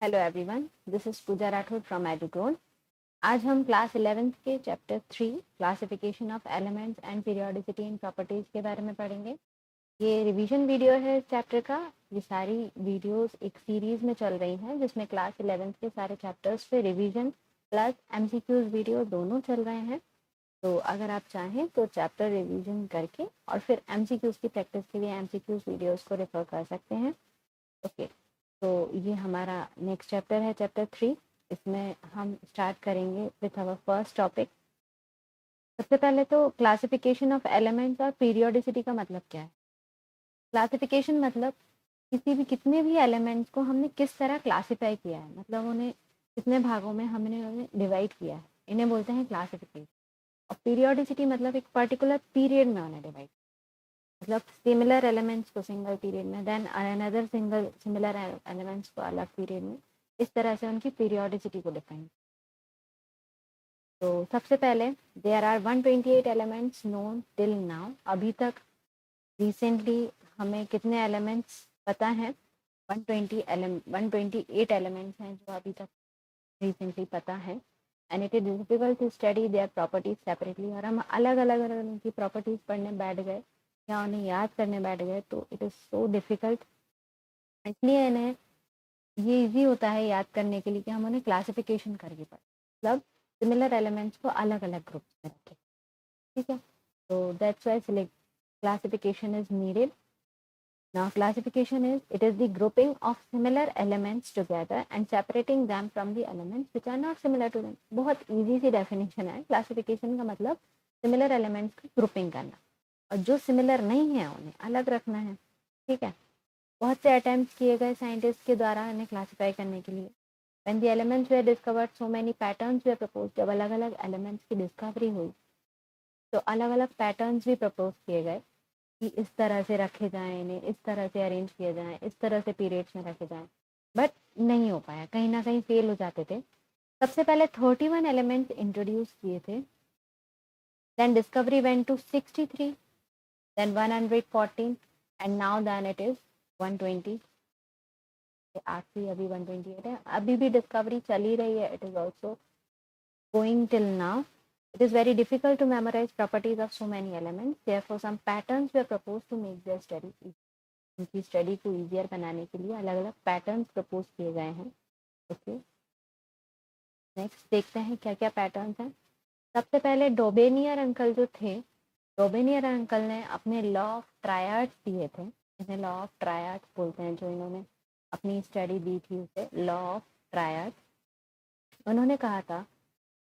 Hello everyone, this is Pooja Rathore from Edugron. आज हम class 11th के चैप्टर 3 classification of elements and periodicity in properties के बारे में पढ़ेंगे। ये रिवीजन वीडियो है इस चैप्टर का। ये सारी वीडियोस एक सीरीज में चल रही हैं जिसमें क्लास 11th के सारे चैप्टर्स पे रिवीजन प्लस एमसीक्यूज वीडियो दोनों चल रहे हैं। तो अगर आप चाहें तो चैप्टर रिवीजन करके और फिर एमसीक्यूज की प्रैक्टिस के लिए एमसीक्यूज वीडियोस को रेफर कर सकते हैं। ओके, तो ये हमारा नेक्स्ट चैप्टर है, चैप्टर 3। इसमें हम स्टार्ट करेंगे विथ आवर फर्स्ट टॉपिक। सबसे पहले तो क्लासिफिकेशन ऑफ एलिमेंट्स और पीरियोडिसिटी का मतलब क्या है। क्लासिफिकेशन मतलब कितने भी एलिमेंट्स को हमने किस तरह क्लासिफाई किया है, मतलब उन्हें कितने भागों में हमने उन्हें डिवाइड किया है, इन्हें बोलते हैं क्लासिफिकेशन। और पीरियोडिसिटी मतलब एक पर्टिकुलर पीरियड में उन्हें डिवाइड, मतलब सिमिलर एलिमेंट्स को सिंगल पीरियड में, देन अनदर सिमिलर एलिमेंट्स को अलग पीरियड में, इस तरह से उनकी पीरियोडिसिटी को डिफाइन। तो सबसे पहले there are 128 elements known till now. अभी तक रिसेंटली हमें कितने एलिमेंट्स पता हैं? 128 एलिमेंट्स हैं जो अभी तक रिसेंटली पता है। And it is difficult to study their properties separately. और हम अलग अलग अगर उनकी प्रॉपर्टीज पढ़ने बैठ गए या उन्हें याद करने बैठ गए तो इट इज़ सो डिफ़िकल्ट। इसलिए इन्हें ये इजी होता है याद करने के लिए कि हम उन्हें क्लासिफिकेशन करके पढ़ें, मतलब सिमिलर एलिमेंट्स को अलग अलग ग्रुप्स में रखें। ठीक है, तो that's why classification is needed. Now classification is, it is the grouping of similar elements together and separating them from the elements which are not similar to them। बहुत easy सी definition है। classification का मतलब similar elements की grouping करना और जो similar नहीं है उन्हें अलग रखना है। ठीक है, बहुत से अटेम्प्ट किए गए साइंटिस्ट के द्वारा इन्हें क्लासिफाई करने के लिए। When the elements were discovered, so many patterns were proposed। जब अलग अलग एलिमेंट्स की डिस्कवरी हुई तो अलग अलग पैटर्न्स भी प्रपोज किए गए कि इस तरह से रखे जाएं, इन्हें इस तरह से अरेंज किया जाए, इस तरह से पीरियड्स में रखे जाएं, बट नहीं हो पाया, कहीं ना कहीं फेल हो जाते थे। सबसे पहले 31 एलिमेंट्स इंट्रोड्यूस किए थे, then discovery went to 63, then 114 and now then it is 120। आखिरी अभी 128 है, अभी भी डिस्कवरी चल ही रही है। It is also going till now. It is very difficult to memorize properties of so many elements. Therefore, some patterns were proposed to make their study easy। उनकी study को ईजियर बनाने के लिए अलग अलग पैटर्न्स प्रपोज किए गए हैं। ओके, नेक्स्ट देखते हैं क्या क्या पैटर्न्स हैं। सबसे पहले डोबेनियर अंकल जो थे, डोबेनियर अंकल ने अपने लॉ ऑफ ट्रायड्स दिए थे। इन्हें लॉ ऑफ ट्रायड्स बोलते हैं, जो इन्होंने अपनी स्टडी दी थी उसे लॉ ऑफ ट्रायड्स। उन्होंने कहा था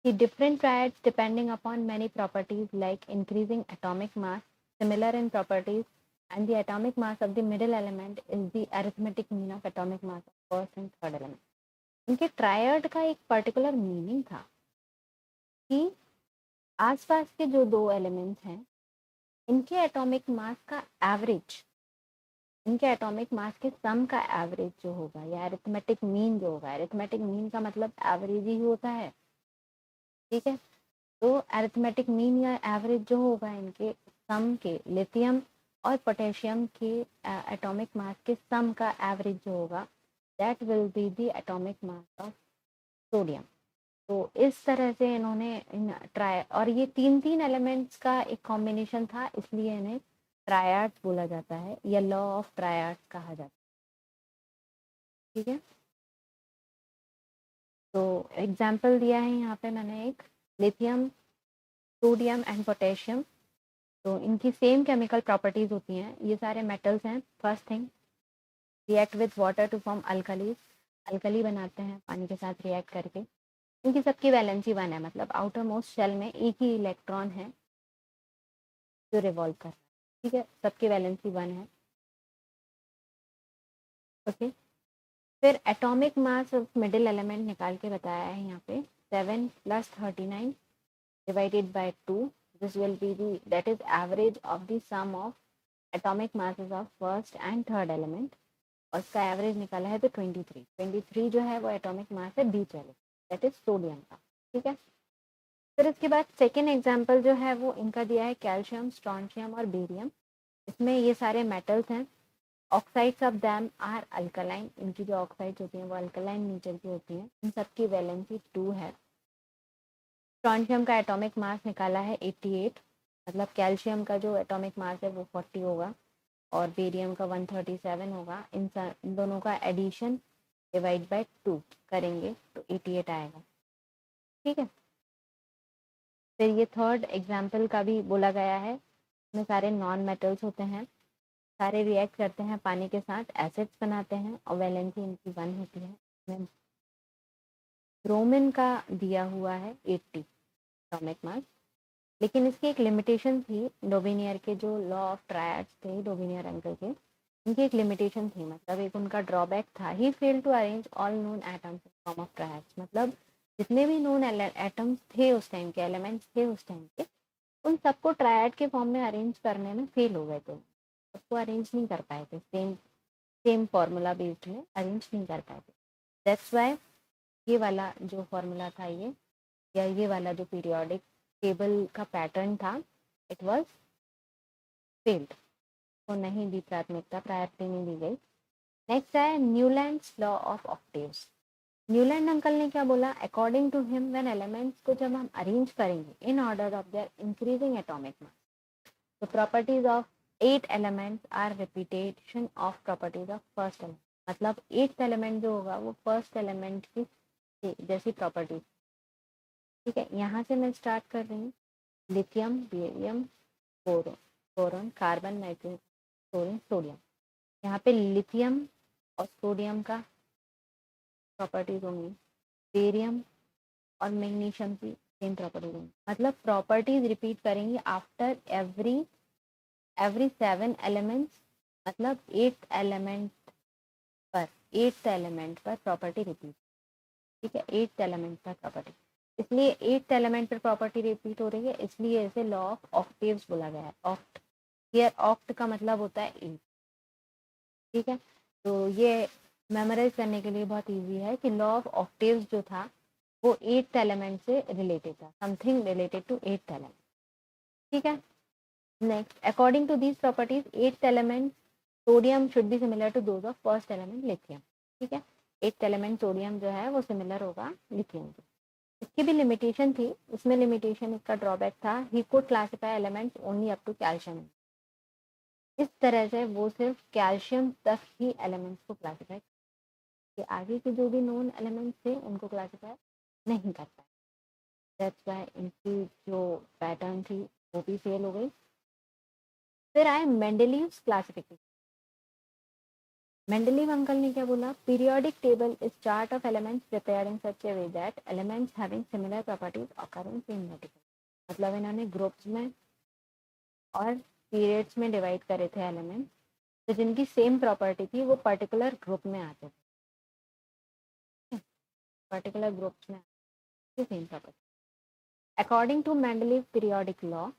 कि different triads depending upon many properties like increasing atomic mass, similar in properties, and the atomic mass of the middle element is the arithmetic mean of atomic mass of first and third element। इनके triad का एक particular meaning था कि आसपास के जो दो elements हैं इनके एटॉमिक मास का एवरेज, इनके एटॉमिक मास के सम का एवरेज जो होगा या अरिथमेटिक मीन जो होगा, अरिथमेटिक मीन का मतलब एवरेज ही होता है। ठीक है, तो अरिथमेटिक मीन या एवरेज जो होगा इनके सम के, लिथियम और पोटेशियम के एटॉमिक मास के सम का एवरेज जो होगा, that will be the atomic mass of sodium. तो इस तरह से इन्होंने ट्राई, और ये तीन तीन एलिमेंट्स का एक कॉम्बिनेशन था, इसलिए इन्हें ट्रायड्स बोला जाता है या लॉ ऑफ ट्रायड्स कहा जाता है। ठीक है, तो एग्जाम्पल दिया है यहाँ पे मैंने एक, लिथियम, सोडियम एंड पोटेशियम। तो इनकी सेम केमिकल प्रॉपर्टीज होती हैं, ये सारे मेटल्स हैं। First thing, react with water to form alkalis, alkali बनाते हैं पानी के साथ रिएक्ट करके। इनकी सबकी वैलेंसी 1 है, मतलब आउटर मोस्ट शेल में एक ही इलेक्ट्रॉन है जो रिवॉल्व कर रहा है। ठीक है, सबकी वैलेंसी 1 है। ओके, फिर atomic mass of middle element निकाल के बताया है यहाँ पे, 7 + 39 divided by 2। This will be the, that is average of the sum of atomic masses of first and third element। और इसका एवरेज निकाला है तो 23 जो है वो एटॉमिक मास है बीच वाले, दैट इज सोडियम का। ठीक है, फिर इसके बाद सेकेंड एग्जांपल जो है वो इनका दिया है कैल्शियम, स्ट्रॉन्शियम और बेरियम। इसमें ये सारे मेटल्स हैं। Oxides of them are alkaline, इनकी जो ऑक्साइड्स होती हैं वो अल्कलाइन नेचर की होती हैं, इन सबकी वैलेंसी 2 है। स्ट्रॉन्शियम का एटॉमिक मास निकाला है 88, मतलब कैल्शियम का जो एटॉमिक मास है वो 40 होगा और बेरियम का 137 होगा। इन दोनों का एडिशन डिवाइड बाय 2 करेंगे तो 88 आएगा। ठीक है, फिर ये थर्ड एग्जाम्पल का भी बोला गया है, इसमें सारे नॉन मेटल्स होते हैं, सारे रिएक्ट करते हैं पानी के साथ, एसिड्स बनाते हैं और वैलेंसी इनकी 1 होती है। ब्रोमीन का दिया हुआ है 80 एटॉमिक मास, लेकिन इसकी एक लिमिटेशन थी। डोबिनियर के जो लॉ ऑफ ट्रायड्स थे, डोबिनियर अंकल के, इनकी एक लिमिटेशन थी, मतलब एक उनका ड्रॉबैक था। He fail to arrange all known atoms in form of triads, मतलब जितने भी नोन एटम्स थे उस टाइम के, एलिमेंट्स थे उस टाइम के, उन सबको ट्रायड के फॉर्म में अरेंज करने में फेल हो गए थे, सबको अरेंज नहीं कर पाए थे, सेम सेम फॉर्मूला बेस्ड में अरेंज नहीं कर पाए थे। दैट्स वाई ये वाला जो फॉर्मूला था ये, या ये वाला जो पीरियोडिक टेबल का पैटर्न था, इट वाज फेल्ड, को नहीं दी प्राथमिकता, प्रायोरिटी नहीं दी गई। नेक्स्ट है Newlands law of octaves. Newland uncle ने क्या बोला, according to him when elements को जब हम अरेंज करेंगे in order of their increasing atomic mass, the properties of 8 elements are repetition of properties of first element, मतलब 8th element जो होगा वो फर्स्ट एलिमेंट की जैसी प्रॉपर्टीज। ठीक है, यहाँ से मैं स्टार्ट कर रही हूँ। Lithium, barium, boron, carbon, nitrogen, chlorine, sodium. यहाँ पे लिथियम और सोडियम का प्रॉपर्टीज होंगी, बेरियम और मैग्नीशियम की सेम प्रॉपर्टीज होंगी, मतलब प्रॉपर्टीज रिपीट करेंगी आफ्टर एवरी 7 एलिमेंट्स, मतलब 8th एलिमेंट पर प्रॉपर्टी रिपीट। ठीक है, 8th एलिमेंट पर प्रॉपर्टी, इसलिए 8th एलिमेंट पर प्रॉपर्टी रिपीट हो रही है, इसलिए इसे लॉ ऑफ ऑक्टेव्स बोला गया है। ऑक्ट, हियर ऑक्ट का मतलब होता है 8। ठीक है, तो ये मेमोराइज करने के लिए बहुत इजी है कि लॉ ऑफ ऑक्टेव्स जो था वो 8th एलिमेंट से रिलेटेड था, something related to 8th element. ठीक है, next, according to these properties 8th element sodium should be similar to those of first element lithium. ठीक है, 8th एलिमेंट सोडियम जो है वो सिमिलर होगा लिथियम के। इसकी भी लिमिटेशन थी, उसमें लिमिटेशन इसका ड्रॉबैक था, he could classify elements only up to calcium. इस तरह से वो सिर्फ कैल्शियम तक ही एलिमेंट्स को क्लासिफाई, कि आगे के जो भी नोन एलिमेंट्स थे उनको क्लासिफाई नहीं कर पाए। दैट्स व्हाई इनकी जो पैटर्न थी वो भी फेल हो गई। फिर आए मेंडलीव्स क्लासिफिकेशन। मेंडलीव अंकल ने क्या बोला, periodic table is chart of elements prepared in such A way that elements having similar properties occur in same vertical, मतलब इन्होंने ग्रुप्स में और पीरियड्स में डिवाइड करे थे एलिमेंट्स, तो जिनकी सेम प्रॉपर्टी थी वो पर्टिकुलर ग्रुप में आते थे, पर्टिकुलर ग्रुप्स में same property. According to Mendeleev periodic law,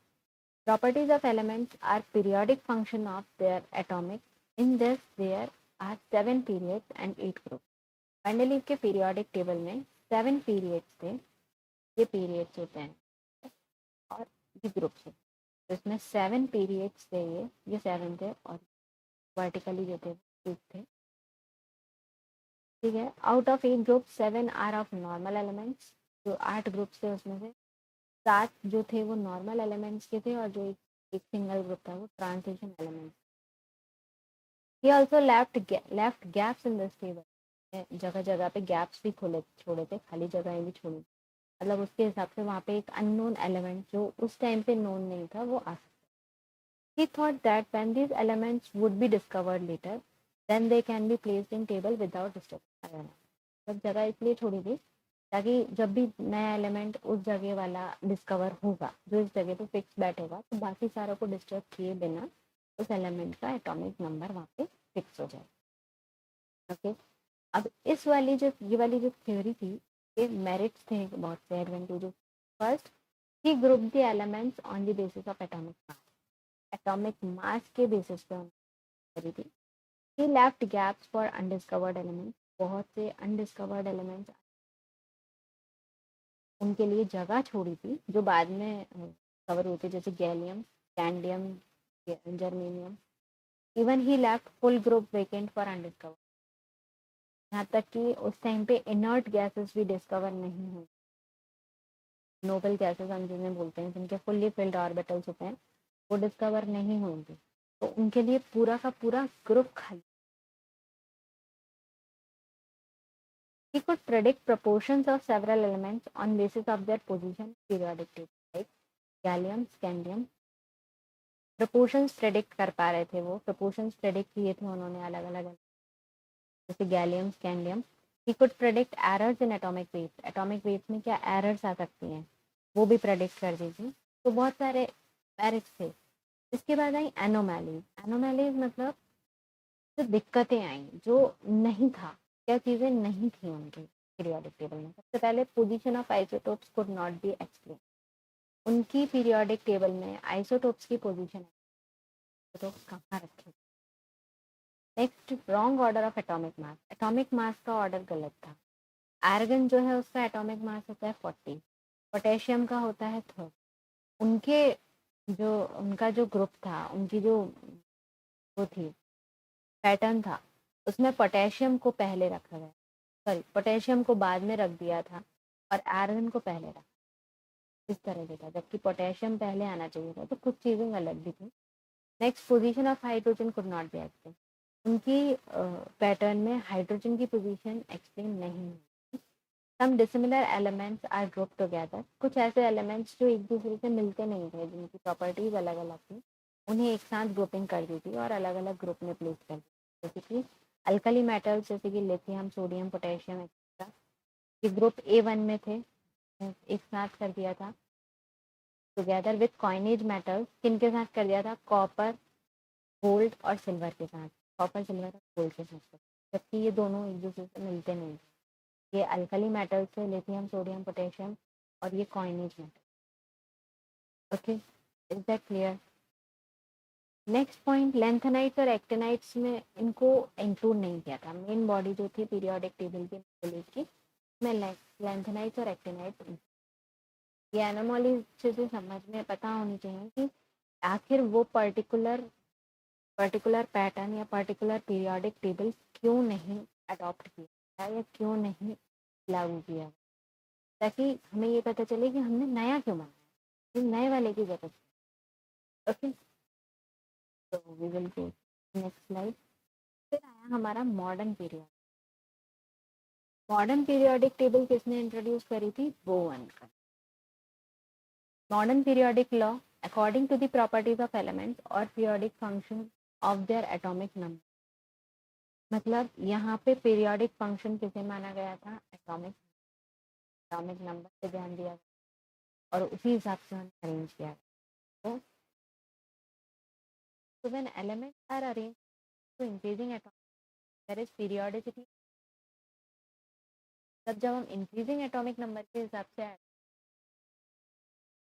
properties of elements are periodic function of their atomic. In this, there are 7 periods and 8 groups. Mendeleev के periodic table में 7 periods थे, ये periods होते हैं, और ये ग्रुप्स हैं, तो इसमें 7 पीरियड्स थे, ये 7 थे, और वर्टिकली जो थे ग्रुप थे। ठीक है, out of 8 group 7 are of normal elements, जो 8 ग्रुप्स थे उसमें से 7 जो थे वो नॉर्मल एलिमेंट्स के थे, और जो एक सिंगल ग्रुप था वो transition elements. He also left gaps in this table. जगह जगह पे गैप्स भी खोले छोड़े थे, खाली जगहें भी छोड़ी, मतलब उसके हिसाब से वहाँ पे एक अननोन एलिमेंट जो उस टाइम पे नोन नहीं था वो आ सकता। He thought that when these elements would be discovered later, then they can be placed in table without disturbance. सब जगह इसलिए छोड़ी थी ताकि जब भी नया एलिमेंट उस जगह वाला डिस्कवर होगा, जो इस जगह पे फिक्स बैठेगा, तो बाकी सारों को डिस्टर्ब किए बिना उस एलिमेंट का एटॉमिक नंबर वहाँ पे फिक्स हो जाए। ओके, अब ये वाली जो थ्योरी थी, ये मेरिट्स थे बहुत से, advantages. First, he group the elements on the basis of atomic mass के बेसिस पे करी थी। He left gaps for undiscovered elements, बहुत से अनडिस्कवर्ड एलिमेंट्स उनके लिए जगह छोड़ी थी जो बाद में कवर होते, जैसे gallium, scandium, germanium, even he left full group vacant for undiscover. यहाँ तक कि उस टाइम पे इनर्ट गैसेस भी डिस्कवर नहीं हुई। नोबल गैसेस हम जिन्हें बोलते हैं, जिनके फुल्ली फिल्ड ऑर्बिटल्स होते हैं, वो डिस्कवर नहीं होंगे, तो उनके लिए पूरा का पूरा ग्रुप खाली। He could predict proportions of several elements on basis of their position periodic table, like gallium scandium. Proportions predict कर पा रहे थे, वो प्रोपोर्शंस प्रेडिक्ट किए थे उन्होंने अलग अलग, जैसे gallium scandium. He could predict errors in atomic waves, atomic waves में क्या एरर्स आ सकती हैं वो भी प्रेडिक्ट कर दी थी। तो बहुत सारे एरर्स थे। इसके बाद आई एनोमैलीज। एनोमैलीज मतलब जो दिक्कतें आई, जो नहीं था, क्या चीज़ें नहीं थी उनके पीरियोडिक टेबल में। सबसे पहले position of isotopes could not be explain. उनकी पीरियोडिक टेबल में आइसोटोप्स की पोजीशन तो कहाँ रखे। Next, wrong order of atomic mass. Atomic mass का ऑर्डर गलत था। आर्गन जो है उसका एटॉमिक मास होता है 40, पोटेशियम का होता है 30। उनके जो उनका जो ग्रुप था, उनकी जो वो थी पैटर्न था, उसमें पोटेशियम को पहले रखा गया, सॉरी पोटेशियम को बाद में रख दिया था और आर्गन को पहले रखा, इस तरह से था, जबकि पोटेशियम पहले आना चाहिए था। तो कुछ चीज़ें अलग भी थी। Next, position of hydrogen could not be explain. उनकी पैटर्न में हाइड्रोजन की पोजीशन एक्सप्लेन नहीं है। Some dissimilar elements are group together. कुछ ऐसे एलिमेंट्स जो एक दूसरे से मिलते नहीं थे, जिनकी प्रॉपर्टीज अलग अलग थी, उन्हें एक साथ ग्रुपिंग कर दी थी और अलग अलग ग्रुप में प्लेस कर दी। जैसे कि अल्कली मेटल्स, जैसे कि लिथियम, सोडियम, पोटेशियम एक्सेट्रा, ये ग्रुप A1 में थे, एक साथ कर दिया था टुगेदर विथ कॉइनेज मेटल्स। किन के साथ कर दिया था? कॉपर, गोल्ड और सिल्वर के साथ। कॉपर, सिल्वर और गोल्ड के साथ, जबकि ये दोनों एक दूसरे से मिलते नहीं थे। ये अल्कली मेटल्स है, लिथियम, सोडियम, पोटेशियम, और ये coinage metal. Okay, is that clear? Next point, lanthanides और एक्टिनाइट्स में इनको इंक्लूड नहीं किया था। मेन बॉडी जो थी पीरियोडिक टेबल की में लेंथेनाइट्स और एक्टिनाइट्स। ये एनोमॉली अच्छे से समझ में पता होनी चाहिए कि आखिर वो पर्टिकुलर पैटर्न या पर्टिकुलर पीरियोडिक टेबल क्यों नहीं अडॉप्ट किया या क्यों नहीं लागू किया, ताकि हमें ये पता चले कि हमने नया क्यों बनाया, नए वाले की जरूरत है। ओके, तो we will go next slide. फिर आया हमारा modern period. Modern periodic table किसने इंट्रोड्यूस करी थी? बोवन का। Modern periodic law according to the properties of elements और periodic function of their atomic number. मतलब यहाँ पे पीरियोडिक फंक्शन किसे माना गया था? एटॉमिक नंबर पे ध्यान दिया और उसी हिसाब से हमने अरेंज किया। तो when elements are arrange to increasing atomic there is periodicity. तब जब हम इंक्रीजिंग एटॉमिक नंबर के हिसाब से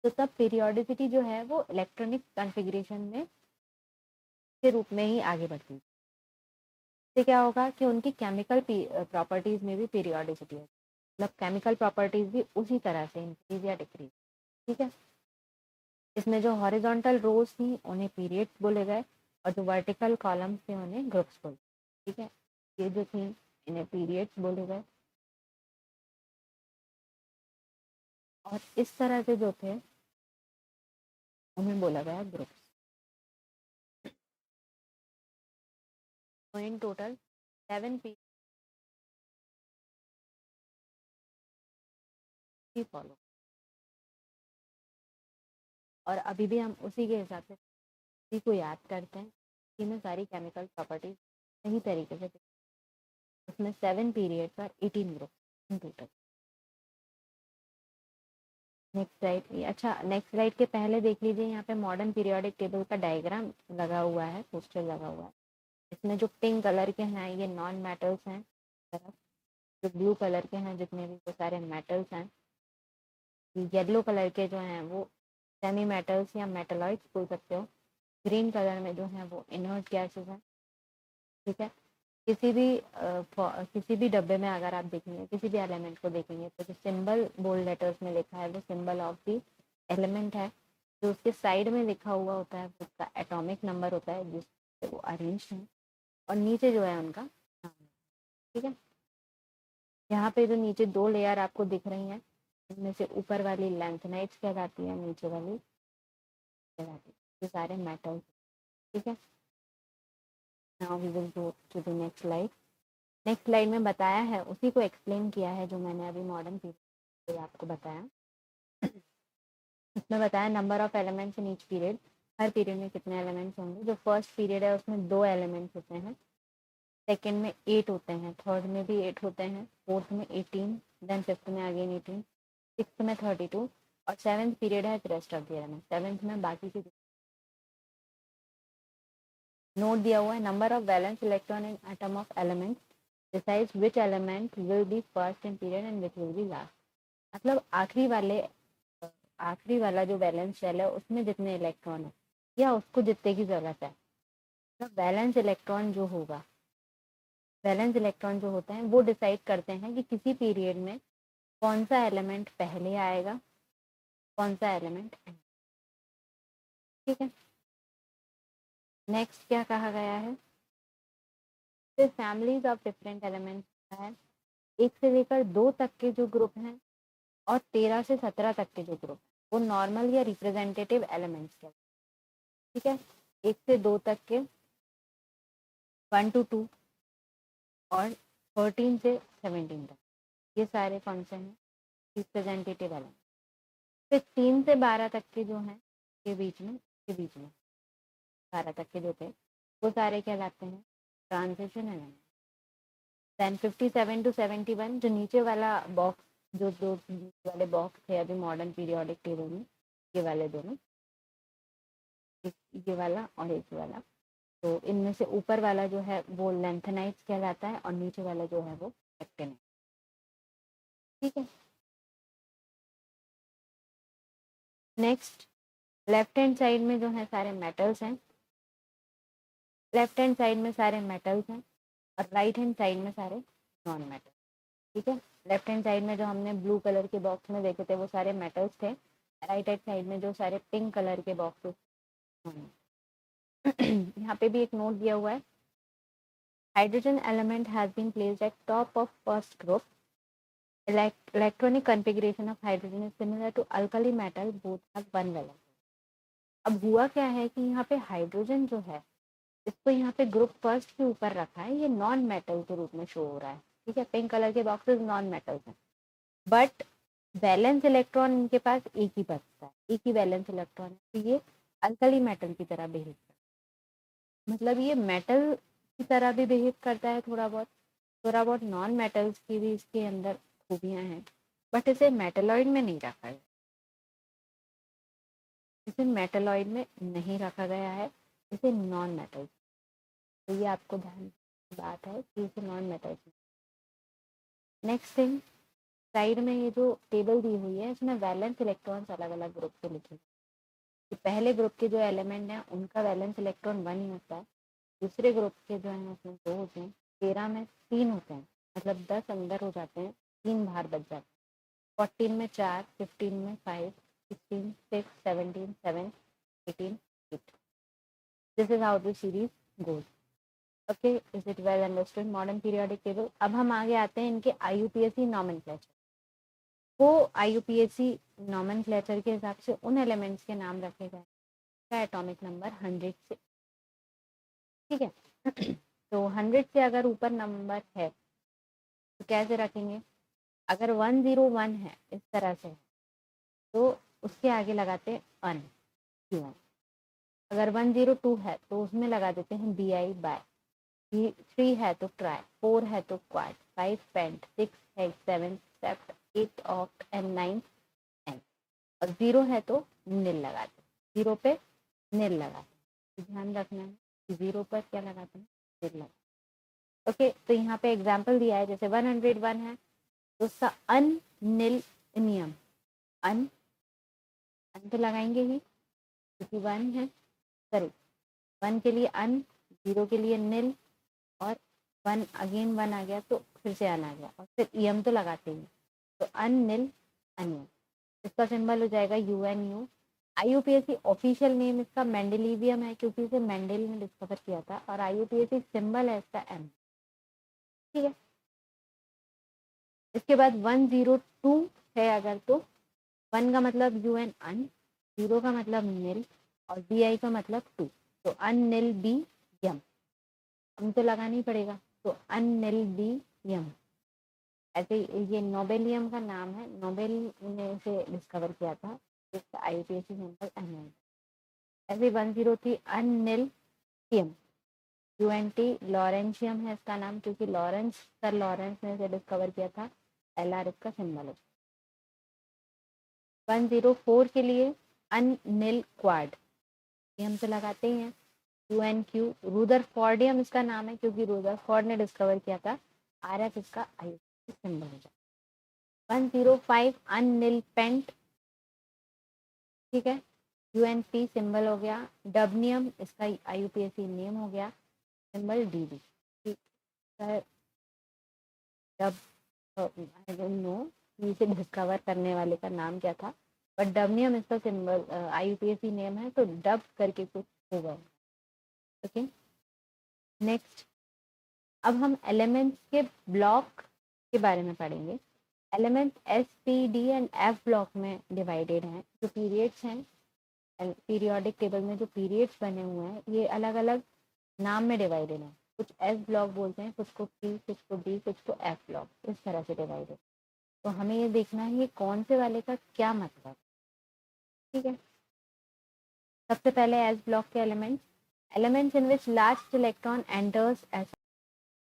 तो तब पीरियोडिसिटी जो है वो इलेक्ट्रॉनिक कॉन्फ़िगरेशन में के रूप में ही आगे बढ़ती है। इससे क्या होगा कि उनकी केमिकल प्रॉपर्टीज में भी पीरियोडिसिटी है, मतलब केमिकल प्रॉपर्टीज भी उसी तरह से इंक्रीज या डिक्रीज। ठीक है, इसमें जो हॉरिजॉन्टल रोज थी उन्हें पीरियड्स बोले गए और जो वर्टिकल कॉलम्स थे उन्हें ग्रुप्स बोले। ठीक है, ये जो थी इन्हें पीरियड्स बोले गए और इस तरह से जो थे उन्हें बोला गया ग्रुप्स। तो इन टोटल 7 पीरियड फॉलो, और अभी भी हम उसी के हिसाब से इसी को याद करते हैं। इसी में सारी केमिकल प्रॉपर्टीज सही तरीके से, उसमें 7 पीरियड्स और 18 group in total. Next slide. अच्छा, नेक्स्ट स्लाइड के पहले देख लीजिए, यहाँ पे मॉडर्न पीरियोडिक टेबल का डायग्राम लगा हुआ है, पोस्टर लगा हुआ है। इसमें जो पिंक कलर के हैं ये नॉन मेटल्स हैं, जो ब्लू कलर के हैं जितने भी वो सारे मेटल्स हैं। येलो कलर के जो हैं वो सेमी मेटल्स या मेटलॉइड्स बोल सकते हो। ग्रीन कलर में जो है वो इनर्ट गैसेस हैं। ठीक है, किसी भी डब्बे में अगर आप देखेंगे, किसी भी एलिमेंट को देखेंगे, तो जो सिंबल बोल्ड लेटर्स में लिखा है वो सिंबल ऑफ द एलिमेंट है। जो उसके साइड में लिखा हुआ होता है वो उसका एटॉमिक नंबर होता है, वो अरेंज है, और नीचे जो है उनका नाम है। ठीक है, यहाँ पे जो नीचे 2 लेयर आपको दिख रही हैं, इनमें से ऊपर वाली लैंथेनाइट्स कहलाती है, नीचे वाली कहलाती है, ये सारे मेटल्स। ठीक है, now we will go to the next slide. Next slide में बताया है, उसी को एक्सप्लेन किया है जो मैंने अभी मॉडर्न पीरियड आपको बताया। इसमें बताया number of elements in each period, her period में कितने एलिमेंट्स होंगे। जो फर्स्ट पीरियड है उसमें 2 एलिमेंट्स होते हैं, सेकेंड में 8 होते हैं, थर्ड में भी 8 होते हैं, फोर्थ में 18, देन फिफ्थ में अगेन 18, सिक्स्थ में 32, और सेवन्थ पीरियड है rest of the element, seventh में बाकी की। नोट दिया हुआ है, number of valence electron in atom of elements decides which element will be first in period and which will be last. मतलब आखिरी वाला जो वैलेंस शेल है उसमें जितने इलेक्ट्रॉन है या उसको जितने की जरूरत है, तो वैलेंस इलेक्ट्रॉन जो होगा, वैलेंस इलेक्ट्रॉन जो होते हैं वो डिसाइड करते हैं कि किसी पीरियड में कौन सा एलिमेंट पहले आएगा, कौन सा एलिमेंट। ठीक है, नेक्स्ट क्या कहा गया है, फिर फैमिलीज ऑफ डिफरेंट एलिमेंट्स है, 1 से लेकर 2 तक के जो ग्रुप हैं और 13 से 17 तक के जो ग्रुप वो नॉर्मल या रिप्रेजेंटेटिव एलिमेंट्स के। ठीक है, 1 से 2 तक के, 1 to 2 और 13 से 17 तक, ये सारे कौन से हैं, रिप्रेजेंटेटिव एलिमेंट। फिर 3 से 12 तक के जो हैं के बीच में 12 तक के जो थे वो सारे कहलाते हैं ट्रांजिशन एलिमेंट। देन 57 to 71 जो नीचे वाला बॉक्स, जो दो नीचे वाले बॉक्स थे अभी मॉडर्न पीरियोडिक टेबल में, ये वाले दोनों, ये वाला और एक वाला, तो इनमें से ऊपर वाला जो है वो लेंथेनाइट्स कहलाता है और नीचे वाला जो है वो एक्टिनाइट। ठीक है, नेक्स्ट लेफ्ट हैंड साइड में जो है सारे मेटल्स हैं, लेफ्ट हैंड साइड में सारे मेटल्स हैं और राइट हैंड साइड में सारे नॉन मेटल। ठीक है, लेफ्ट हैंड साइड में जो हमने ब्लू कलर के बॉक्स में देखे थे वो सारे मेटल्स थे, राइट हैंड साइड में जो सारे पिंक कलर के बॉक्सेस। यहाँ पे भी एक नोट दिया हुआ है, hydrogen element has been placed at top of first group, electronic configuration of hydrogen is similar to alkali metal, both have one valence। अब हुआ क्या है कि यहाँ पे हाइड्रोजन जो है इसको यहाँ पे ग्रुप फर्स्ट के ऊपर रखा है, ये नॉन मेटल के रूप में शो हो रहा है। ठीक है, पिंक कलर के बॉक्सेस नॉन मेटल्स हैं, बट वैलेंस इलेक्ट्रॉन इनके पास एक ही बचता है, एक ही वैलेंस इलेक्ट्रॉन है, तो ये अल्कली मेटल की तरह बिहेव करता है। मतलब ये मेटल की तरह भी बिहेव करता है थोड़ा बहुत नॉन मेटल्स की भी इसके अंदर खूबियाँ हैं, बट इसे मेटलॉइड में नहीं रखा है, इसे मेटलॉइड में नहीं रखा गया है, इसे नॉन मेटल। तो ये आपको ध्यान की बात है कि इसे non metal. Next thing, side में ये जो टेबल दी हुई है इसमें वैलेंस इलेक्ट्रॉन्स अलग अलग ग्रुप के लिखे हैं। पहले ग्रुप के जो एलिमेंट हैं उनका वैलेंस इलेक्ट्रॉन 1 ही होता है, दूसरे ग्रुप के जो हैं उसमें 2 होते हैं, 13 में 3 होते हैं, मतलब 10 अंदर हो जाते हैं, 3 बाहर बच जाते हैं, 14 में 4, 15 में 5, 16, 6, 17, 7, 18, 8। This is how the series goes. Okay, is it well understood modern periodic table. अब हम आगे आते हैं इनके IUPAC नॉमेनक्लेचर। वो IUPAC नॉमेनक्लेचर के हिसाब से उन एलिमेंट्स के नाम रखे गए का एटॉमिक नंबर 100 से। ठीक है, तो 100 से अगर ऊपर नंबर है तो कैसे रखेंगे, अगर 101 है इस तरह से तो उसके आगे लगाते हैं अन, क्यों। अगर 102 है तो उसमें लगा देते हैं BI बाय, 3 है तो ट्राई, 4 है तो क्वाड, 5 पेंट, 6 है 7 सेप्ट, 8 ऑक्ट एंड 9 एन, और 0 है तो नील लगाते, 0 पे नील लगाते। ध्यान रखना है कि 0 पर क्या लगाते हैं, नील लगाते। ओके, तो यहाँ पे एग्जाम्पल दिया है, जैसे 101 है तो उसका अन नील नियम, अन तो लगाएंगे ही क्योंकि 1 है, सॉरी 1 के लिए अन, 0 के लिए नील, और 1 अगेन 1 आ गया तो फिर से अन आ गया, और फिर EM तो लगाते ही, तो अन नील अनियम। इसका सिंबल हो जाएगा UNU, IUPAC ऑफिशियल नेम इसका मेंडेलिवियम है क्योंकि इसे मेंडल ने डिस्कवर किया था, और IUPAC सिंबल है इसका M। ठीक है, इसके बाद 102 है अगर, तो 1 का मतलब UN अन, 0 का मतलब नील, और BI का मतलब 2, तो अननील बी यम, हम तो लगाना ही पड़ेगा, तो अननील बी यम। ऐसे ये नोबेलियम का नाम है, नोबेल ने इसे डिस्कवर किया था, जिसका IUPAC सिंबल N है। ऐसे 103 अननीलियम, UNT लॉरेंशियम है इसका नाम, क्योंकि लॉरेंस सर लॉरेंस ने इसे डिस्कवर किया था, LR इसका सिंबल है। 104 के लिए अननील क्वाड, ये हम तो लगाते ही हैं, UNQ रुदरफोर्डियम इसका नाम है, क्योंकि रुदरफोर्ड ने डिस्कवर किया था, RF इसका IUPAC सिंबल हो जाए। 105 अननील पेंट, ठीक है, UNP सिंबल हो गया। डबनियम इसका IUPAC नेम हो गया, सिंबल DB। ठीक है, डब आई डोंट नो इसे डिस्कवर करने वाले का नाम क्या था, बट डबनियम इसका सिंबल IUPAC नेम है, तो डब करके कुछ होगा। ओके, नेक्स्ट अब हम एलिमेंट्स के ब्लॉक के बारे में पढ़ेंगे। Elements S, P, D and F block में डिवाइडेड हैं। जो पीरियड्स हैं, पीरियोडिक टेबल में जो पीरियड्स बने हुए हैं, ये अलग अलग नाम में डिवाइडेड हैं। कुछ S ब्लॉक बोलते हैं, कुछ को P, कुछ को D, कुछ को F ब्लॉक, इस तरह से डिवाइडेड। तो हमें ये देखना है ये कौन से वाले का क्या मतलब। ठीक है, सबसे पहले एस ब्लॉक के elements in which last electron enters S,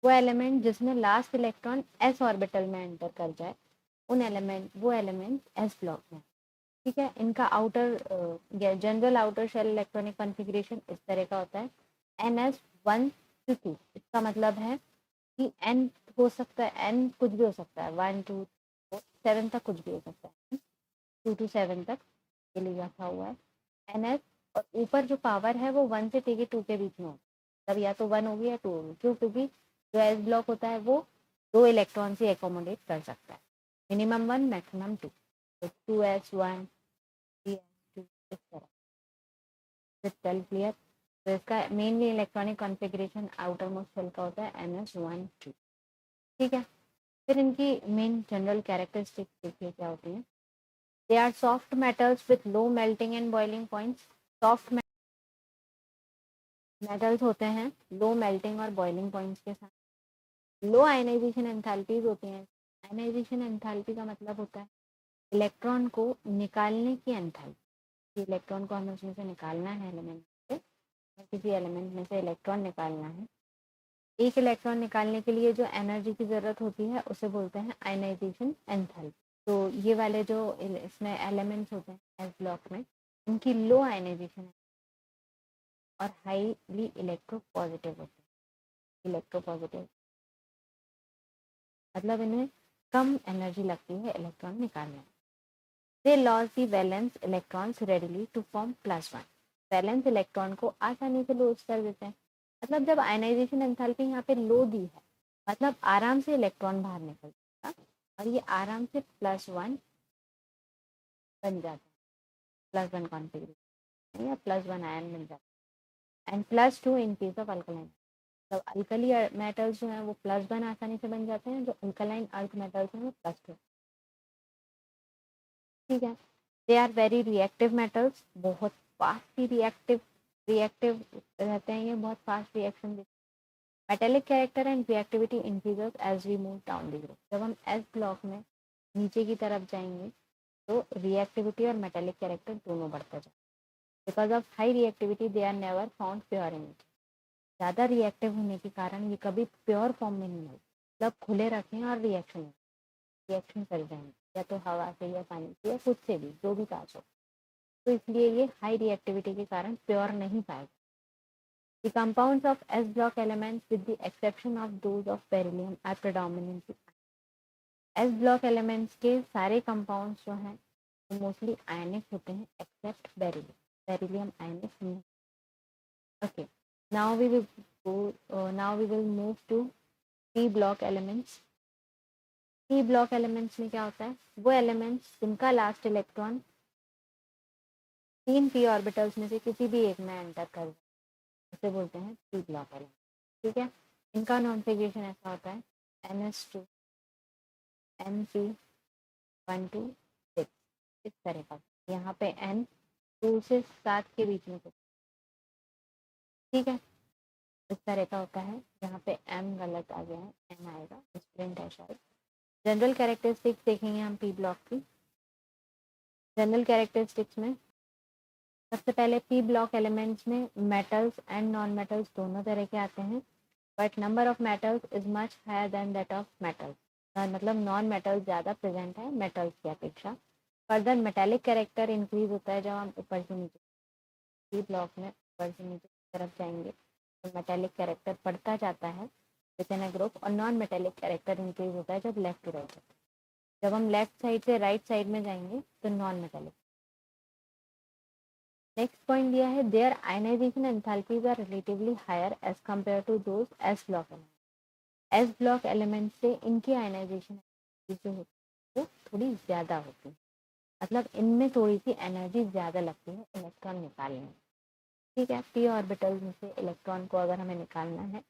वो एलिमेंट जिसमें लास्ट इलेक्ट्रॉन एस ऑर्बिटल में एंटर कर जाए, वो एलिमेंट एस ब्लॉक में। ठीक है, इनका outer general outer shell electronic configuration इस तरह का होता है, NS1 to 2। इसका मतलब है कि N हो सकता है, N कुछ भी हो सकता है, 1 2 7 तक कुछ भी हो सकता है, 2 to 7 तक के लिए रखा हुआ है NS। और ऊपर जो पावर है वो 1 से टेके 2 के बीच में हो, तब या तो 1 होगी या 2 होगी। क्यों? क्योंकि जो एस ब्लॉक होता है वो 2 इलेक्ट्रॉन से एकोमोडेट कर सकता है, मिनिमम 1 मैक्सिमम 2, तो 2s1 3s2 इस तरह। क्लियर? तो इसका mainly electronic configuration outermost shell का होता है NS1 2। ठीक है, फिर इनकी मेन जनरल कैरेक्टरिस्टिक्स देखिए क्या होती है। They are soft metals with low melting and boiling points. Soft metals होते हैं लो मेल्टिंग और बॉइलिंग पॉइंट्स के साथ। लो आयनाइजेशन एंथैल्पीज होती हैं। आयनाइजेशन एंथैल्पी का मतलब होता है इलेक्ट्रॉन को निकालने की एंथैल्पी। इलेक्ट्रॉन को हमें उसमें से निकालना है, एलिमेंट से, किसी एलिमेंट में से इलेक्ट्रॉन निकालना है। एक इलेक्ट्रॉन निकालने के लिए जो एनर्जी की ज़रूरत होती है उसे बोलते हैं आयनाइजेशन एंथैल्पी। तो ये वाले जो इसमें एलिमेंट्स होते हैं एस ब्लॉक में, इनकी लो आयनाइजेशन और हाईली इलेक्ट्रोपॉजिटिव होते हैं। इलेक्ट्रोपॉजिटिव मतलब इन्हें कम एनर्जी लगती है इलेक्ट्रॉन निकालने में। They lose the valence electrons readily to form +1। Valence electron को आसानी से लूज कर देते हैं। मतलब जब आयनाइजेशन एंथैल्पी यहाँ पे लो दी है, मतलब आराम से इलेक्ट्रॉन बाहर निकल जाता और ये आराम से +1 बन जाता है, +1 कॉन्फिगरेशन या +1 आयन बन जाता है। And +2 in case of alkaline. तो अल्कली मेटल्स जो हैं वो +1 आसानी से बन जाते हैं, जो अल्कलाइन अर्थ मेटल्स हैं वो +2। ठीक है, they are very reactive metals, बहुत फास्ट ही रिएक्टिव रहते हैं, ये बहुत फास्ट रिएक्शन देते हैं। Metallic character and reactivity increases as we move down the group. जब हम एस ब्लॉक में नीचे की तरफ जाएंगे तो रिएक्टिविटी और मेटेलिक कैरेक्टर दोनों बढ़ता जाए। Because of high reactivity they are never found pure in it. ज़्यादा रिएक्टिव होने के कारण ये कभी प्योर फॉर्म में नहीं मिलते, मतलब खुले रखें और रिएक्शन कर जाएंगे, या तो हवा से या पानी से या खुद से भी, जो भी काज हो। तो इसलिए ये हाई रिएक्टिविटी के कारण प्योर नहीं पाएगा। The compounds of S block elements, with the exception of those of beryllium, are predominantly S block elements के सारे compounds जो हैं वो मोस्टली आयनिक होते हैं एक्सेप्ट बेरिलियम आयनिक नहीं। Okay, now we will move to P block elements। P block elements में क्या होता है? वो elements जिनका लास्ट इलेक्ट्रॉन 3 p ऑर्बिटल्स में से किसी भी एक में एंटर कर जाए, उसे बोलते हैं p ब्लॉक एलिमेंट। ठीक है, इनका कॉन्फ़िगरेशन ऐसा होता है ns2 np1 to 6, इस तरह का। यहाँ पे n 2 से 7 के बीच में कुछ, ठीक है, इस तरह का होता है। यहाँ पे m गलत आ गया है, n आएगा, स्प्रिंट है शायद। जनरल कैरेक्टरिस्टिक्स देखेंगे हम p ब्लॉक की। जनरल कैरेक्टरिस्टिक्स में सबसे पहले p ब्लॉक एलिमेंट्स में मेटल्स एंड नॉन मेटल्स दोनों तरह के आते हैं, but number of metals is much higher than that of metals. मतलब नॉन मेटल्स ज़्यादा प्रेजेंट है मेटल्स की अपेक्षा। फर्दर मेटेलिक कैरेक्टर इंक्रीज होता है जब हम ऊपर से नीचे p ब्लॉक में ऊपर से नीचे की तरफ जाएंगे, तो मेटेलिक कैरेक्टर बढ़ता जाता है विद इन अ ग्रुप, और नॉन मेटेलिक कैरेक्टर इंक्रीज होता है जब लेफ्ट टू राइट। जब हम लेफ्ट साइड से राइट साइड में जाएंगे तो नॉन मेटेलिक। नेक्स्ट पॉइंट दिया है there ionization enthalpies are relatively higher as compare to those s block element. S block element से इनकी आयनाइजेशन जो होती है वो थोड़ी ज़्यादा होती है, मतलब इनमें थोड़ी सी एनर्जी ज़्यादा लगती है इलेक्ट्रॉन निकालने में। ठीक है, p ऑर्बिटल में से इलेक्ट्रॉन को अगर हमें निकालना है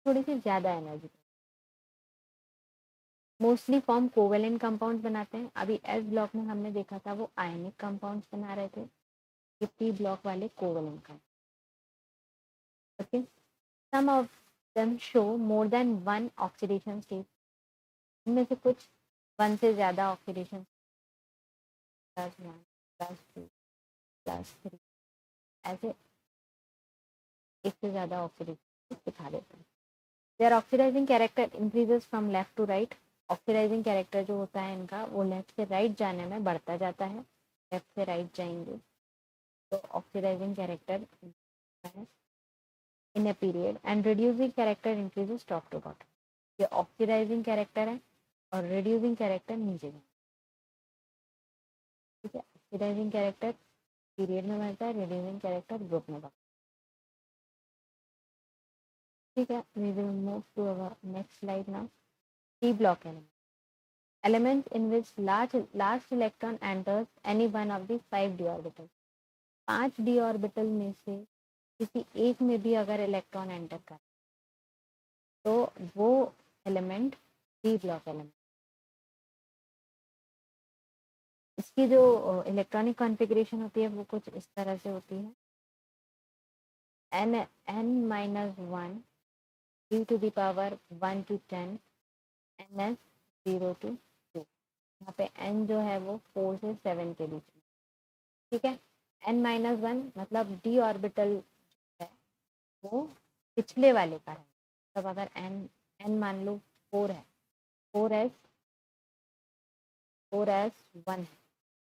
थोड़ी सी ज़्यादा energy. Mostly form covalent compound बनाते हैं। अभी एस ब्लॉक में हमने देखा था वो आयनिक कंपाउंड्स बना रहे थे, ये p ब्लॉक वाले covalent compound. Okay, some of them show more than one oxidation state. इनमें से कुछ 1 से ज़्यादा ऑक्सीडेशन, +1 +2 +3, ऐसे एक से ज़्यादा ऑक्सीडेशन दिखा देते हैं। Their oxidizing character increases from left to right. Oxidizing character जो होता है इनका वो लेफ्ट से राइट जाने में बढ़ता जाता है। लेफ्ट से राइट जाएंगे तो ऑक्सीडाइजिंग कैरेक्टर है in a period, and reducing character increases top to bottom. ये ऑक्सीडाइजिंग कैरेक्टर है और रिड्यूसिंग कैरेक्टर नीचे जाए। ठीक है, ऑक्सीडाइजिंग कैरेक्टर पीरियड में बढ़ता है, रिड्यूसिंग कैरेक्टर ग्रुप में बढ़ता है। ठीक है, we will move to our next slide now. p block elements in which last electron enters any one of the 5 d orbitals। 5 d orbital में से किसी एक में भी अगर इलेक्ट्रॉन एंटर कर तो वो एलिमेंट p ब्लॉक एलिमेंट। इसकी जो इलेक्ट्रॉनिक कॉन्फ़िगरेशन होती है वो कुछ इस तरह से होती है n-1 e to the power 1 to 10 ns 0 to 2। यहाँ पे n जो है वो 4 से 7 के बीच में। ठीक है, n-1 मतलब d ऑर्बिटल है वो पिछले वाले का है। तब अगर n मान लो 4 है, 4s 1 है,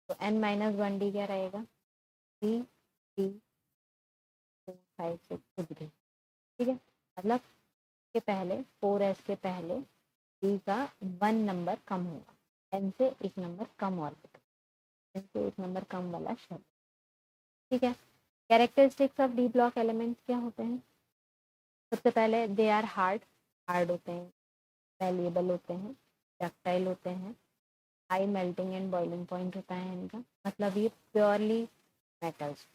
तो n-1d क्या रहेगा 3 3 4 5 6 कुछ भी। ठीक है, मतलब के पहले 4s के पहले d का 1 नंबर कम होगा, n से 1 नंबर कम ऑर्बिटल, n से 1 नंबर कम वाला शब्द। ठीक है, characteristics of D block elements क्या होते हैं। सबसे पहले दे आर हार्ड होते हैं, वैल्यूएबल होते हैं, डक्टाइल होते हैं, high melting and boiling point होता है इनका, मतलब ये प्योरली मेटल्स,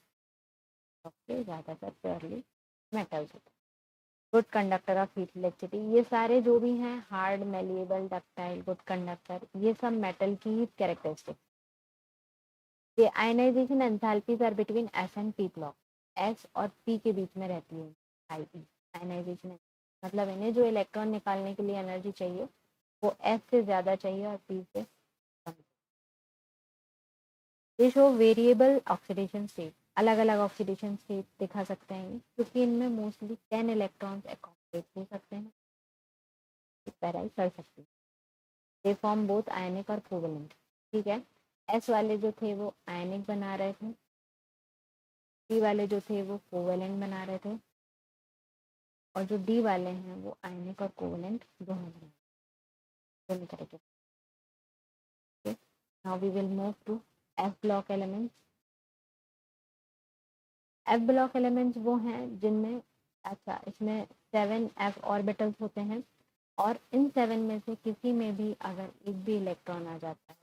ओके, ज़्यादातर प्योरली मेटल्स होते हैं। Good conductor of heat electricity, ये सारे जो भी हैं hard, malleable, ductile, good conductor, ये सब मेटल की ही कैरेक्टरिस्टिक्स। ये ionization enthalpies are between s and p block, s और पी के बीच में रहती है आयनाइजेशन, मतलब इन्हें जो इलेक्ट्रॉन निकालने के लिए एनर्जी चाहिए वो एस से ज़्यादा चाहिए और पी से कम। ये शो वेरिएबल ऑक्सीडेशन स्टेट, अलग अलग ऑक्सीडेशन स्टेट दिखा सकते हैं क्योंकि इनमें मोस्टली 10 इलेक्ट्रॉन्स अकोमोडेट हो सकते हैं, पैराई कर सकते हैं। दे फॉर्म बोथ आयनिक और कोवेलेंट। ठीक है, एस वाले जो थे वो आयनिक बना रहे थे, पी वाले जो थे वो कोवेलेंट बना रहे थे, और जो डी वाले हैं वो आयनिक और कोवेलेंट दोनों बना दोनों तरह के। Now we will move to f block elements. F block elements वो हैं जिनमें, अच्छा, इसमें 7 एफ ऑर्बिटल्स होते हैं, और इन 7 में से किसी में भी अगर एक भी इलेक्ट्रॉन आ जाता है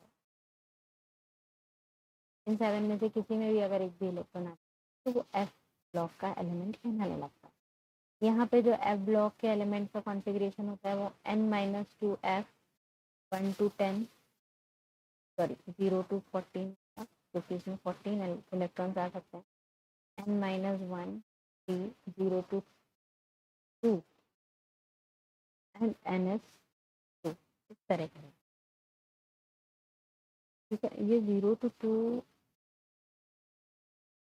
इन 7 में से किसी में भी अगर एक भी इलेक्ट्रॉन आता है तो वो F ब्लॉक का एलिमेंट कहलाने लगता है। यहाँ पे जो F ब्लॉक के एलिमेंट का कॉन्फ़िगरेशन होता है वो n-2f 1 to 10 सॉरी 0 to 14 का, क्योंकि इसमें 14 इलेक्ट्रॉन्स आ सकते हैं। n-1 3 0 to 2 एंड ns2 इस तरह का है। ठीक है, ये 0 to 2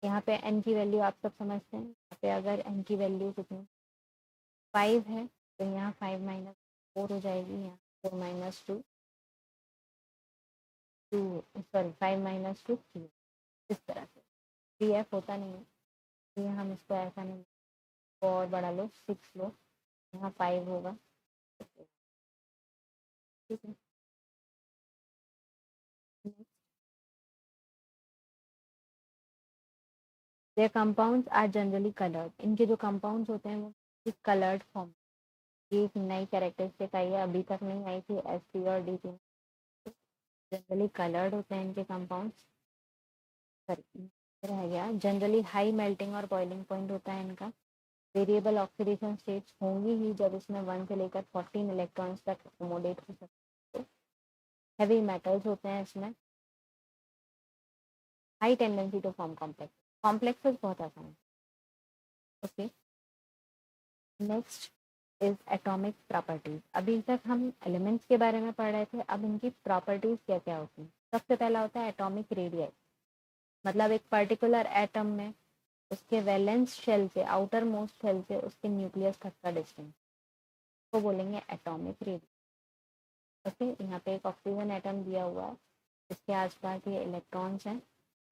यहाँ पे n की वैल्यू आप सब समझते हैं। यहाँ पे अगर n की वैल्यू कितनी 5 है तो यहाँ 5 माइनस 4 हो जाएगी, यहाँ 4 माइनस 2 सॉरी 5 माइनस 2 3, इस तरह से 3f होता नहीं है, ये हम इसको ऐसा नहीं और बढ़ा लो 6 लो, यहाँ 5 होगा। ठीक है, their compounds are generally coloured, इनके जो कंपाउंड्स होते हैं वो कलर्ड फॉर्म। ये एक नई कैरेक्टरिस्टिक आई है, अभी तक नहीं आई थी Sp और Dt, जनरली कलर्ड होते हैं इनके कंपाउंड्स। सॉरी रह गया, जनरली हाई मेल्टिंग और बॉइलिंग पॉइंट होता है इनका। वेरिएबल ऑक्सीडेशन स्टेट्स होंगी ही जब इसमें 1 से लेकर 14 इलेक्ट्रॉन्स तक अकोमोडेट हो सकते हैं। हैवी मेटल्स होते हैं इसमें, high tendency to form complex, complexes बहुत आसान है। Okay, next is atomic properties. अभी तक हम एलिमेंट्स के बारे में पढ़ रहे थे, अब इनकी प्रॉपर्टीज क्या क्या होती हैं। सबसे पहला होता है एटॉमिक रेडियस, मतलब एक पर्टिकुलर एटम में उसके वैलेंस शेल से, आउटर मोस्ट शेल से उसके न्यूक्लियस तक का डिस्टेंस को बोलेंगे एटॉमिक रेडियस। ओके, यहाँ पे एक ऑक्सीजन एटम दिया हुआ है, इसके आसपास ये इलेक्ट्रॉन्स हैं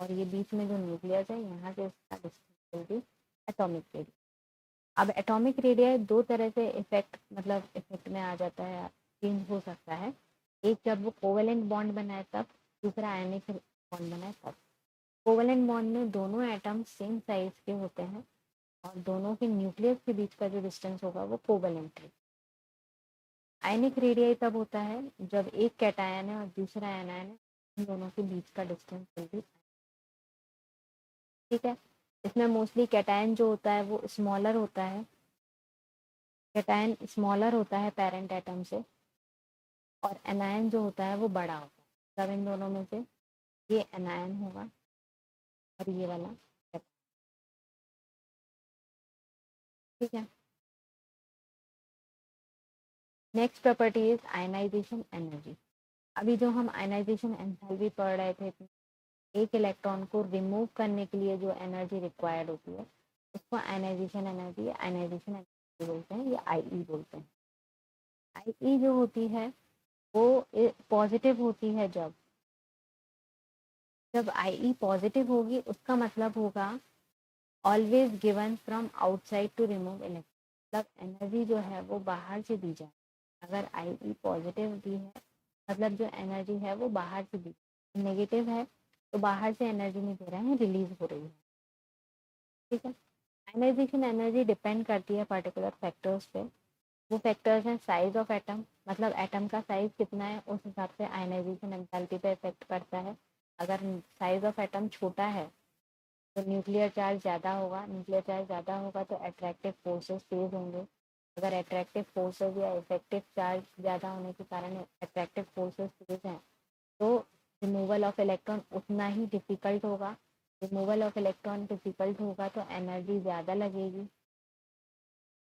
और ये बीच में जो न्यूक्लियस है यहाँ से इसका डिस्टेंस होगी एटॉमिक रेडियस। अब एटॉमिक रेडियस दो तरह से इफेक्ट में आ जाता है, चेंज हो सकता है। एक जब वो कोवेलेंट बॉन्ड बनाए तब, दूसरा आयनिक बॉन्ड बनाए तब। कोवेलेंट बॉन्ड में दोनों एटम सेम साइज के होते हैं और दोनों के न्यूक्लियस के बीच का जो डिस्टेंस होगा वो कोवेलेंट है। आयनिक रेडियस तब होता है जब एक कैटायन है और दूसरा एनायन है, इन दोनों के बीच का डिस्टेंस will be, ठीक है। इसमें मोस्टली कैटायन जो होता है वो स्मॉलर होता है, कैटायन स्मॉलर होता है पेरेंट एटम से, और एनायन जो होता है वो बड़ा होता है। तब इन दोनों में से ये एनायन होगा और ये वाला कैटायन, ठीक है। Next property is ionization energy. अभी जो हम आयनाइजेशन एंथैल्पी पढ़ रहे थे, एक इलेक्ट्रॉन को रिमूव करने के लिए जो एनर्जी रिक्वायर्ड होती है उसको आयनाइजेशन एनर्जी बोलते हैं या आई बोलते हैं। आई जो होती है वो पॉजिटिव होती है जब आई पॉजिटिव होगी उसका मतलब होगा always given from outside to remove electron, मतलब एनर्जी जो है वो बाहर से दी जाए। अगर आई पॉजिटिव दी है मतलब जो एनर्जी है वो बाहर से दी, नेगेटिव है तो बाहर से एनर्जी नहीं दे रहे हैं, रिलीज हो रही है, ठीक है। आयनाइजेशन एनर्जी डिपेंड करती है पर्टिकुलर फैक्टर्स पे। वो फैक्टर्स हैं साइज ऑफ एटम, मतलब एटम का साइज कितना है उस हिसाब से आयनाइजेशन एंथैल्पी पे इफेक्ट पड़ता है। अगर साइज ऑफ एटम छोटा है तो न्यूक्लियर चार्ज ज़्यादा होगा, न्यूक्लियर चार्ज ज़्यादा होगा तो अट्रैक्टिव फोर्सेस तेज होंगे। अगर अट्रैक्टिव फोर्सेस या इफेक्टिव चार्ज ज़्यादा होने के कारण अट्रैक्टिव फोर्सेस तेज हैं तो रिमूवल ऑफ इलेक्ट्रॉन उतना ही डिफ़िकल्ट होगा। रिमूवल ऑफ इलेक्ट्रॉन डिफ़िकल्ट होगा तो एनर्जी ज़्यादा लगेगी,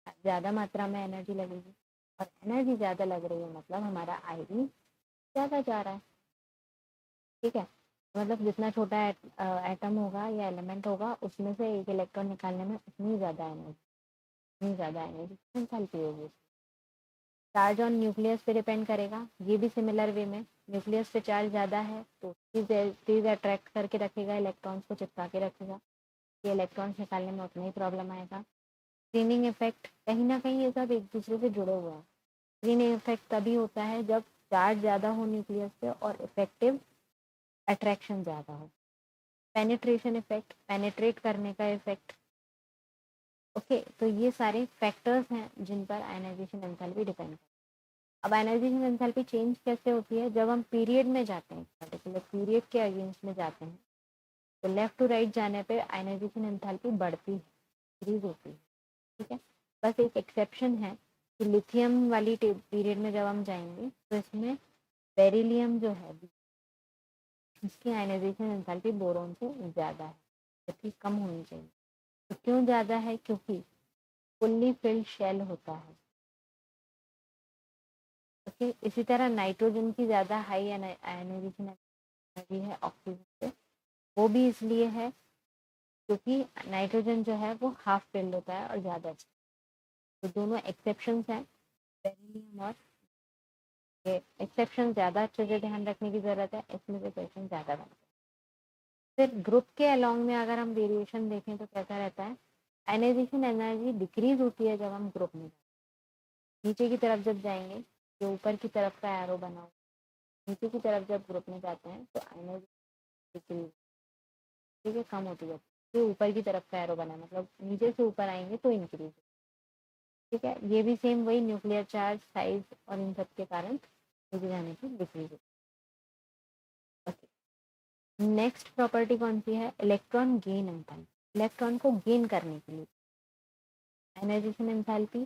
ज़्यादा मात्रा में एनर्जी लगेगी, और एनर्जी ज़्यादा लग रही है मतलब हमारा आई ज़्यादा जा रहा है, ठीक है। मतलब जितना छोटा एटम होगा या एलिमेंट होगा उसमें से एक इलेक्ट्रॉन निकालने में उतनी ज़्यादा एनर्जी एंथैल्पी होगी। चार्ज ऑन न्यूक्लियस पे डिपेंड करेगा, ये भी सिमिलर वे में, न्यूक्लियस पे चार्ज ज़्यादा है तो चीज़ अट्रैक्ट करके रखेगा, इलेक्ट्रॉन्स को चिपका के रखेगा, ये इलेक्ट्रॉन्स निकालने में उतना ही प्रॉब्लम आएगा। स्क्रीनिंग इफेक्ट, कहीं ना कहीं ये सब एक दूसरे से जुड़े हुए हैं। स्क्रीनिंग इफेक्ट तभी होता है जब चार्ज ज़्यादा हो न्यूक्लियस पे और इफेक्टिव अट्रैक्शन ज़्यादा हो। पेनिट्रेशन इफेक्ट, पेनिट्रेट करने का इफेक्ट, ओके। तो ये सारे फैक्टर्स हैं जिन पर आयनाइजेशन एंथैल्पी डिपेंड करती है। अब आयनाइजेशन एंथैल्पी चेंज कैसे होती है, जब हम पीरियड में जाते हैं, पर्टिकुलर पीरियड के अगेंस्ट में जाते हैं तो लेफ्ट टू राइट जाने पे आयनाइजेशन एंथैल्पी बढ़ती है, इंक्रीज होती है। ठीक है, बस एक एक्सेप्शन है कि लिथियम वाली पीरियड में जब हम जाएंगे तो इसमें बेरिलियम जो है इसकी आयनाइजेशन एंथैल्पी बोरोन से ज़्यादा है, जबकि कम होनी चाहिए। तो क्यों ज़्यादा है? क्योंकि फुल्ली फिल्ड शेल होता है। ओके, इसी तरह नाइट्रोजन की ज़्यादा हाई आयनाइजेशन एनर्जी है ऑक्सीजन से, वो भी इसलिए है क्योंकि नाइट्रोजन जो है वो हाफ फिल्ड होता है और ज़्यादा अच्छा। तो दोनों एक्सेप्शंस हैं, बेरिलियम और ये एक्सेप्शन ज़्यादा अच्छे से ध्यान रखने की ज़रूरत है, इसमें से क्वेश्चन ज़्यादा बनते हैं। फिर ग्रुप के अलोंग में अगर हम वेरिएशन देखें तो कैसा रहता है? आयनाइजेशन एनर्जी डिक्रीज होती है जब हम ग्रुप में नीचे की तरफ जब जाएंगे, जो ऊपर की तरफ का एरो बना हो, नीचे की तरफ जब ग्रुप में जाते हैं तो आयनाइजेशन डिक्रीज, ठीक है, कम होती है। जो ऊपर की तरफ का एरो बना मतलब नीचे से ऊपर आएंगे तो इंक्रीज, ठीक है। ये भी सेम वही न्यूक्लियर चार्ज, साइज और इन सब के कारण नीचे जाने की डिक्रीज। नेक्स्ट प्रॉपर्टी कौन सी है? Electron gain enthalpy. इलेक्ट्रॉन को गेन करने के लिए आयनाइजेशन एंथैल्पी,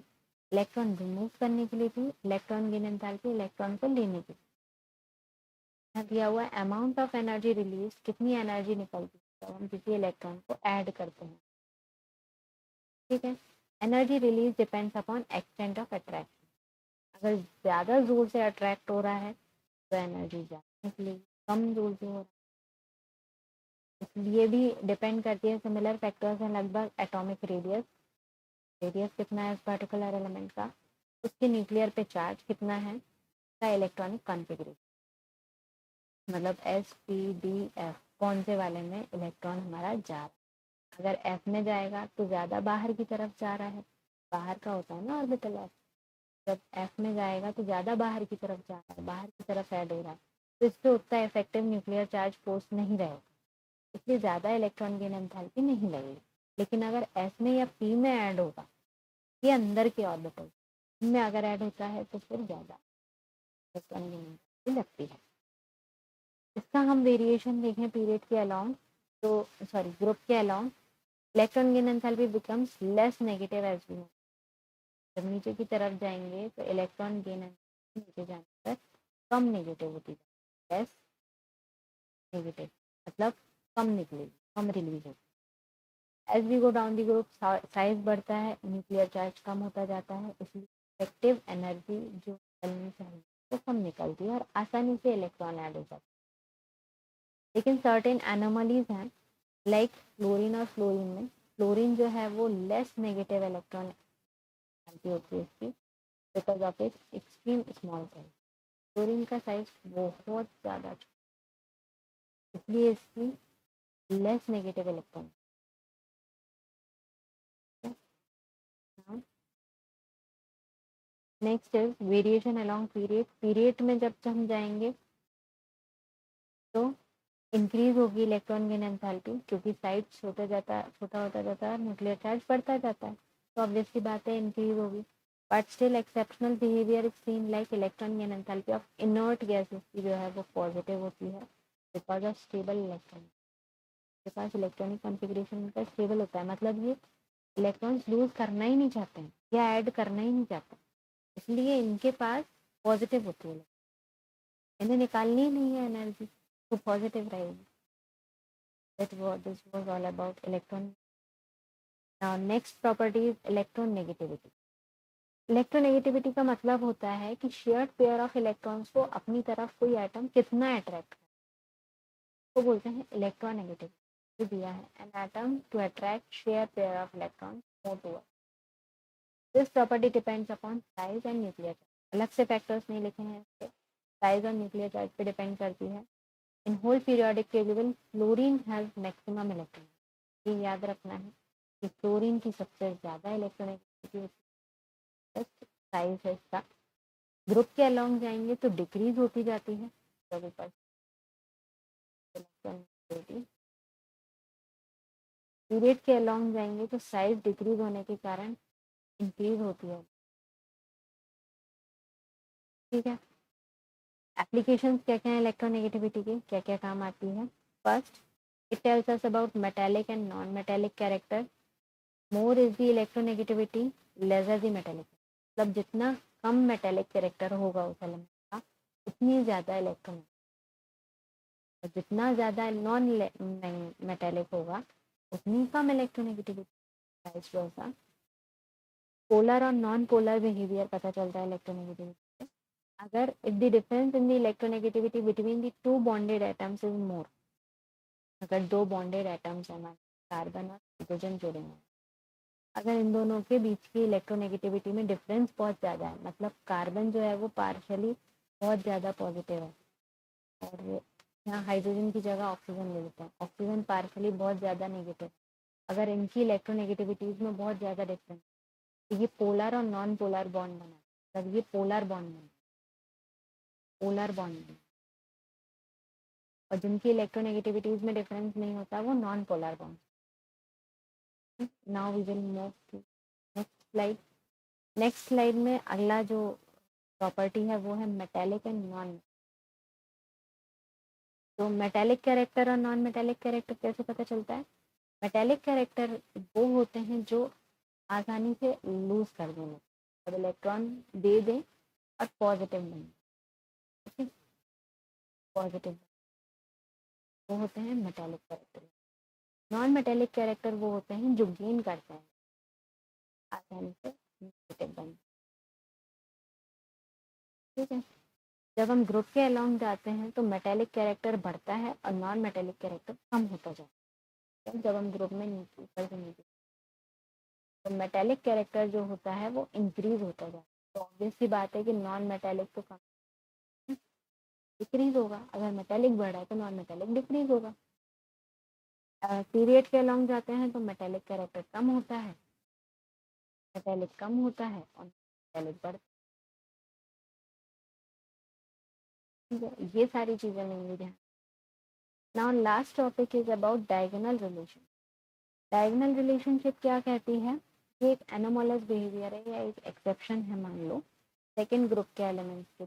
इलेक्ट्रॉन रिमूव करने के लिए भी इलेक्ट्रॉन गेन एंथैल्पी, इलेक्ट्रॉन को लेने के लिए दिया हुआ है अमाउंट ऑफ एनर्जी रिलीज, कितनी एनर्जी निकलती है जब हम किसी इलेक्ट्रॉन को ऐड करते हैं। ठीक है, energy release depends upon extent of attraction. अगर ज़्यादा जोर से अट्रैक्ट हो रहा है तो एनर्जी ज़्यादा निकलेगी, कम जोर से हो रहा है इसलिए भी डिपेंड करती है। सिमिलर फैक्टर्स हैं लगभग एटॉमिक रेडियस, रेडियस कितना है उस पर्टिकुलर एलिमेंट का, उसके न्यूक्लियर पे चार्ज कितना है, का इलेक्ट्रॉनिक कॉन्फ़िगरेशन, मतलब एस पी डी एफ कौन से वाले में इलेक्ट्रॉन हमारा जा रहा है। अगर एफ में जाएगा तो ज़्यादा बाहर की तरफ जा रहा है, बाहर का होता है ना ऑर्बिटल एफ, जब एफ में जाएगा तो ज़्यादा बाहर की तरफ जा रहा है, बाहर की तरफ ऐड हो रहा है, तो इस पर उतना इफेक्टिव न्यूक्लियर चार्ज फोर्स नहीं रहेगा, इसलिए ज़्यादा इलेक्ट्रॉन गेन एंथैल्पी नहीं लगेगी। लेकिन अगर एस में या पी में ऐड होगा, ये अंदर के ऑर्बिटल में अगर ऐड होता है तो फिर ज़्यादा इलेक्ट्रॉन गेन एंथैल्पी लगती है। इसका हम वेरिएशन देखें पीरियड के अलोंग, तो सॉरी ग्रुप के along, electron gain enthalpy becomes less negative as we move. जब नीचे की तरफ जाएंगे तो इलेक्ट्रॉन गेन एंथैल्पी नीचे जाने पर कम नेगेटिव होती है, लेस नेगेटिव मतलब कम निकलेगी, कम रिलीज होगी। As we go down the group size बढ़ता है, न्यूक्लियर चार्ज कम होता जाता है, इसलिए इफेक्टिव एनर्जी जो निकलनी चाहिए वो कम निकलती है और आसानी से इलेक्ट्रॉन ऐड हो जाता है। लेकिन सर्टेन एनोमलीज हैं, लाइक फ्लोरीन और फ्लोरीन में फ्लोरीन जो है वो लेस नेगेटिव इलेक्ट्रॉन एनर्जी होती है इसकी, because of its extreme small size. Fluorine का साइज बहुत ज़्यादा छोटा, इसलिए इसकी less negative electron. Next is variation along period. Period में जब हम जाएंगे तो इंक्रीज होगी इलेक्ट्रॉन गेन एंथैल्पी, क्योंकि साइज छोटा होता जाता है, न्यूक्लियर चार्ज बढ़ता जाता है, तो ऑब्वियसली बात है इंक्रीज होगी। But still exceptional behaviour is seen, like electron gain enthalpy of inert gases की जो है वो पॉजिटिव होती है, बिकॉज ऑफ स्टेबल इलेक्ट्रॉन के पास इलेक्ट्रॉनिक कॉन्फ़िगरेशन उनका स्टेबल होता है, मतलब ये इलेक्ट्रॉन्स लूज करना ही नहीं चाहते हैं या ऐड करना ही नहीं चाहते, इसलिए इनके पास पॉजिटिव होती है, इन्हें निकालनी ही नहीं है एनर्जी, तो पॉजिटिव रहेगी। That what this was all about electron. Now next property is electronegativity. Electronegativity का मतलब होता है कि शेयर्ड पेयर ऑफ इलेक्ट्रॉन्स को अपनी तरफ कोई एटम कितना अट्रैक्ट करे, तो बोलते हैं इलेक्ट्रोनेगेटिविटी। जो दिया है an atom to attract share pair of electrons more towards, this property depends upon size and nuclear charge. अलग से फैक्टर्स नहीं लिखे हैं इसके, साइज और न्यूक्लियर चार्ज पे डिपेंड करती है। In whole periodic table fluorine has maximum electron, ये याद रखना है कि फ्लोरीन की सबसे ज़्यादा इलेक्ट्रोनेगेटिविटी होती है, साइज है इसका। ग्रुप के अलोंग जाएंगे तो डिक्रीज होती जाती है जब ऊपर इलेक्ट्रोनेगेटिविटी, पीरियड के अलोंग जाएंगे तो साइज डिक्रीज होने के कारण इंक्रीज होती है। ठीक है, एप्लीकेशंस क्या क्या है इलेक्ट्रोनेगेटिविटी के, क्या क्या काम आती है? First, It tells us about metallic and non-metallic character. More is the electronegativity, lesser the metallic. मतलब जितना कम मेटेलिक कैरेक्टर होगा उस एलिमेंट का उतनी ज़्यादा इलेक्ट्रॉन, और जितना ज़्यादा नॉन मेटेलिक होगा उतनी कम इलेक्ट्रोनेगेटिविटी। वाइस वर्सा पोलर और नॉन पोलर बिहेवियर पता चलता है इलेक्ट्रोनेगेटिविटी से। अगर if the difference in the electronegativity between the two bonded atoms is more, अगर दो बॉन्डेड एटम्स हैं, कार्बन और हाइड्रोजन जुड़े हैं, अगर इन दोनों के बीच की इलेक्ट्रोनेगेटिविटी में डिफरेंस बहुत ज़्यादा है, मतलब कार्बन जो है वो पार्शियली बहुत ज़्यादा पॉजिटिव है और यहाँ हाइड्रोजन की जगह ऑक्सीजन ले लेते हैं, ऑक्सीजन पार्शियली बहुत ज़्यादा नेगेटिव, अगर इनकी इलेक्ट्रोनेगेटिविटीज़ में बहुत ज़्यादा डिफरेंस, तो ये पोलर और नॉन पोलर बॉन्ड बना, तब ये पोलर बॉन्ड बना, पोलर बॉन्ड बना। और जिनकी इलेक्ट्रोनेगेटिविटीज़ में डिफरेंस नहीं होता वो non polar bond. Now we will move to next slide. Next slide में अगला जो प्रॉपर्टी है वो है मेटेलिक एंड नॉन। तो मेटेलिक कैरेक्टर और नॉन मेटेलिक कैरेक्टर कैसे पता चलता है? मेटेलिक कैरेक्टर वो होते हैं जो आसानी से लूज कर देंगे, अब इलेक्ट्रॉन दे दें और पॉजिटिव बने, ठीक है, पॉजिटिव वो होते हैं metallic character. Non metallic character वो होते हैं जो गेन करते हैं आसानी से नेगेटिव बने, ठीक है। जब हम ग्रुप के अलोंग जाते हैं तो मेटेलिक कैरेक्टर बढ़ता है और नॉन मेटेलिक कैरेक्टर कम होता जाता है। जब हम ग्रुप में नीचे ऊपर से नीचे, तो मेटेलिक कैरेक्टर जो होता है वो इंक्रीज होता जाता है, तो ऑब्वियस सी बात है कि नॉन मेटेलिक तो कम डिक्रीज होगा, अगर मेटेलिक बढ़ा है तो नॉन मेटेलिक डिक्रीज होगा। पीरियड के अलोंग जाते हैं तो मेटेलिक कैरेक्टर कम होता है, मेटेलिक कम होता है और मेटेलिक बढ़ता है। ये सारी चीज़ें लेंगे ध्यान। Now last topic is about diagonal relation. Diagonal relationship क्या कहती है? ये एक एनोमलस बिहेवियर है या एक एक्सेप्शन है, मान लो सेकेंड ग्रुप के एलिमेंट्स के।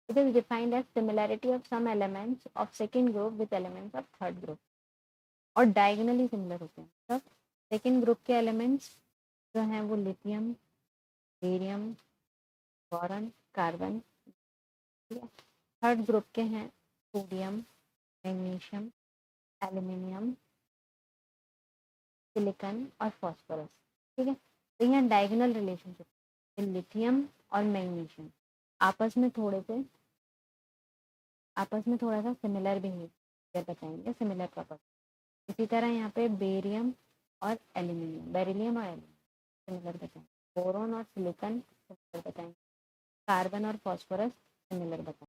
It is defined as similarity of some elements of second group with elements of third group, और डायगोनली सिमिलर होते हैं। मतलब सेकेंड ग्रुप के एलिमेंट्स जो हैं वो lithium, barium, boron, carbon, third group के हैं सोडियम, मैग्नीशियम, एल्यूमिनियम, सिलिकॉन और फॉस्फोरस, ठीक है। तो यहाँ डायगोनल रिलेशनशिप, लिथियम और मैग्नीशियम आपस में थोड़ा सा सिमिलर बिहेवियर बताएंगे, सिमिलर प्रॉपर्टी। इसी तरह यहाँ पे बेरियम और एल्यूमिनियम, बेरिलियम और एल्यूमिनियम सिमिलर बताएंगे, बोरोन और सिलिकॉन सिमिलर बताएंगे, कार्बन और फॉस्फोरस सिमिलर बताएंगे।